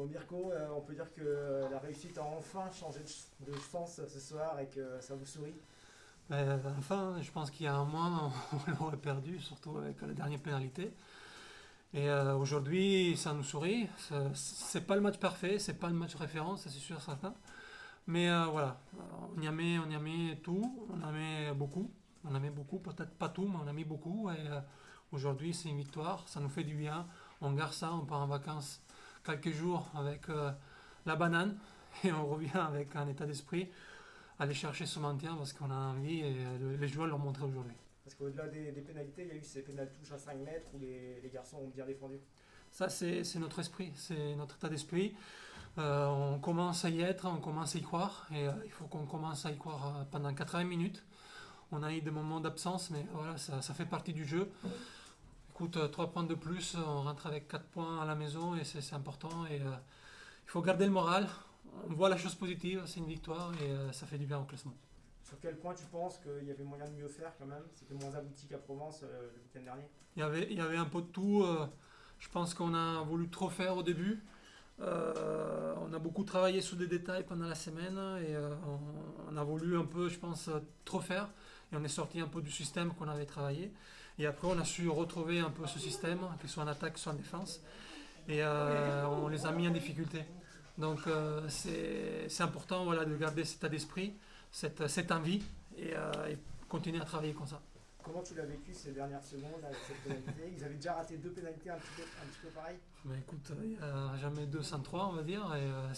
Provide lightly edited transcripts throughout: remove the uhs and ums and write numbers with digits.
Bon, Mirko, on peut dire que la réussite a enfin changé de sens ce soir et que ça vous sourit. Enfin, je pense qu'il y a un mois, on l'aurait perdu, surtout avec la dernière pénalité. Et aujourd'hui, ça nous sourit. C'est pas le match parfait, c'est pas le match référence, ça c'est sûr certain. Mais voilà, on y a mis tout, on en a mis beaucoup. On a mis beaucoup, peut-être pas tout, mais on a mis beaucoup. Et aujourd'hui, c'est une victoire, ça nous fait du bien. On garde ça, on part en vacances quelques jours avec la banane et on revient avec un état d'esprit aller chercher ce maintien parce qu'on a envie et les joueurs l'ont montré aujourd'hui. Parce qu'au-delà des pénalités, il y a eu ces pénales touches à 5 mètres où les garçons ont bien défendu. Ça, c'est notre esprit, c'est notre état d'esprit. On commence à y être, on commence à y croire et il faut qu'on commence à y croire pendant 80 minutes. On a eu des moments d'absence, mais voilà, ça fait partie du jeu. Écoute, 3 points de plus, on rentre avec 4 points à la maison et c'est important. Et il faut garder le moral. On voit la chose positive, c'est une victoire et ça fait du bien au classement. Sur quel point tu penses qu'il y avait moyen de mieux faire quand même? C'était moins abouti qu'à Provence le week-end dernier. Il y avait un peu de tout. Je pense qu'on a voulu trop faire au début. On a beaucoup travaillé sur des détails pendant la semaine et on a voulu un peu, je pense, trop faire. Et on est sorti un peu du système qu'on avait travaillé. Et après, on a su retrouver un peu ce système, qu'il soit en attaque, soit en défense. Et on les a mis en difficulté. Donc c'est important voilà, de garder cet état d'esprit, cette envie et continuer à travailler comme ça. Comment tu l'as vécu ces dernières secondes avec cette pénalité? Ils avaient déjà raté deux pénalités un petit peu pareil. Mais écoute, il n'y a jamais 203, on va dire, et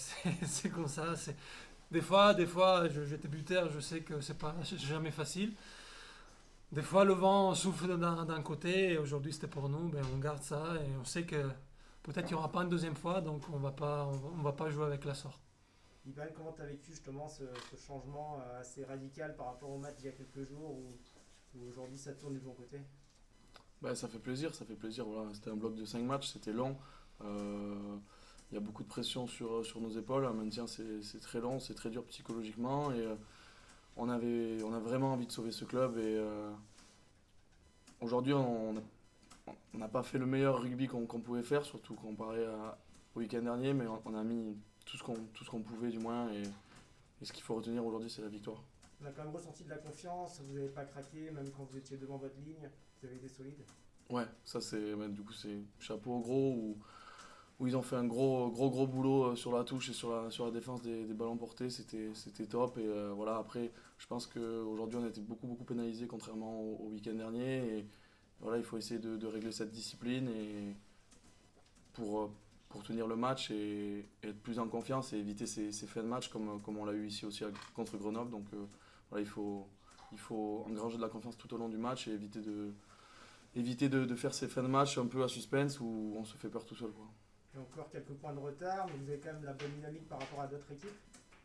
c'est comme ça. Des fois, j'étais buteur, je sais que c'est jamais facile. Des fois, le vent souffle d'un côté, et aujourd'hui c'était pour nous, ben, on garde ça, et on sait que peut-être il n'y aura pas une deuxième fois, donc on va pas jouer avec la sorte. Ivan, comment tu as vécu justement ce changement assez radical par rapport au match d'il y a quelques jours où aujourd'hui ça tourne du bon côté? Bah, ça fait plaisir, ça fait plaisir. Voilà. C'était un bloc de 5 matchs, c'était long. Il y a beaucoup de pression sur nos épaules. Un maintien, c'est très long, c'est très dur psychologiquement. Et on a vraiment envie de sauver ce club. Et aujourd'hui, on n'a pas fait le meilleur rugby qu'on pouvait faire, surtout comparé au week-end dernier. Mais on a mis tout ce qu'on pouvait, du moins. Et ce qu'il faut retenir aujourd'hui, c'est la victoire. On a quand même ressenti de la confiance, vous n'avez pas craqué, même quand vous étiez devant votre ligne, vous avez été solide. Ouais, ça c'est ouais, du coup c'est chapeau au gros où ils ont fait un gros boulot sur la touche et sur la défense des ballons portés, c'était top et voilà après je pense qu'aujourd'hui on a été beaucoup pénalisés contrairement au week-end dernier et voilà il faut essayer de régler cette discipline et pour tenir le match et être plus en confiance et éviter ces fins de match comme on l'a eu ici aussi contre Grenoble donc voilà il faut engranger de la confiance tout au long du match et éviter de faire ces fins de match un peu à suspense où on se fait peur tout seul, quoi. Il y a encore quelques points de retard, mais vous avez quand même la bonne dynamique par rapport à d'autres équipes.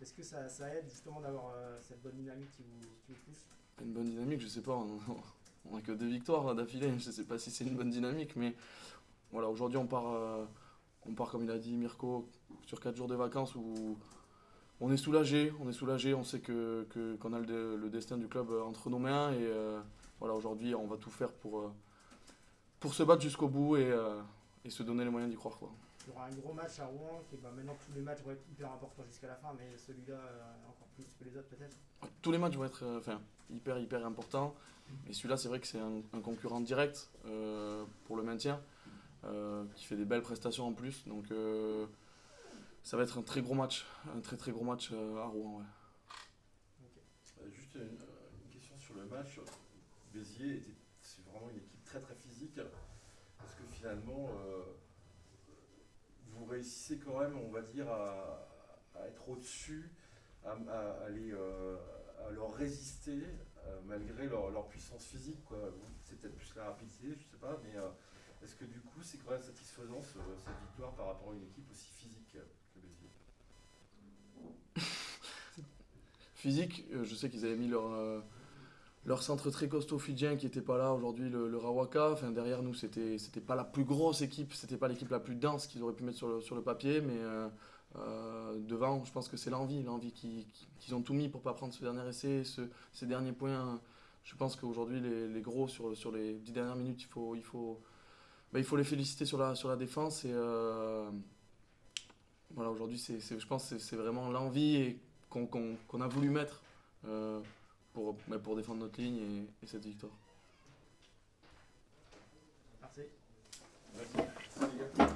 Est-ce que ça aide justement d'avoir cette bonne dynamique qui vous pousse? Une bonne dynamique, je sais pas, on a que 2 victoires d'affilée, je sais pas si c'est une bonne dynamique, mais voilà, aujourd'hui on part comme il a dit Mirko, sur 4 jours de vacances où on soulagé, on sait qu'on a le destin du club entre nos mains et voilà, aujourd'hui on va tout faire pour se battre jusqu'au bout et se donner les moyens d'y croire, quoi. Il y aura un gros match à Rouen, et ben maintenant tous les matchs vont être hyper importants jusqu'à la fin, mais celui-là encore plus que les autres peut-être. Tous les matchs vont être hyper importants. Et celui-là, c'est vrai que c'est un concurrent direct pour le maintien, qui fait des belles prestations en plus. Donc ça va être un très gros match, un très gros match à Rouen. Ouais. Juste une question sur le match. Béziers, c'est vraiment une équipe très physique. Parce que finalement, vous réussissez quand même, on va dire, à être au-dessus, à leur résister malgré leur puissance physique, quoi. C'est peut-être plus la rapidité, je sais pas, mais est-ce que du coup c'est quand même satisfaisant cette victoire par rapport à une équipe aussi physique que Béziers? Physique, je sais qu'ils avaient mis leur centre très costaud fidjien qui n'était pas là aujourd'hui, le Rawaka. Enfin, derrière nous, c'était pas la plus grosse équipe, c'était pas l'équipe la plus dense qu'ils auraient pu mettre sur le papier, mais devant, je pense que c'est l'envie qu'ils ont tout mis pour pas prendre ce dernier essai, ces derniers points. Je pense qu'aujourd'hui, les gros, sur les 10 dernières minutes, il faut les féliciter sur la défense et Voilà, aujourd'hui, je pense que c'est vraiment l'envie et qu'on a voulu mettre pour défendre notre ligne et cette victoire. Merci. Merci les gars.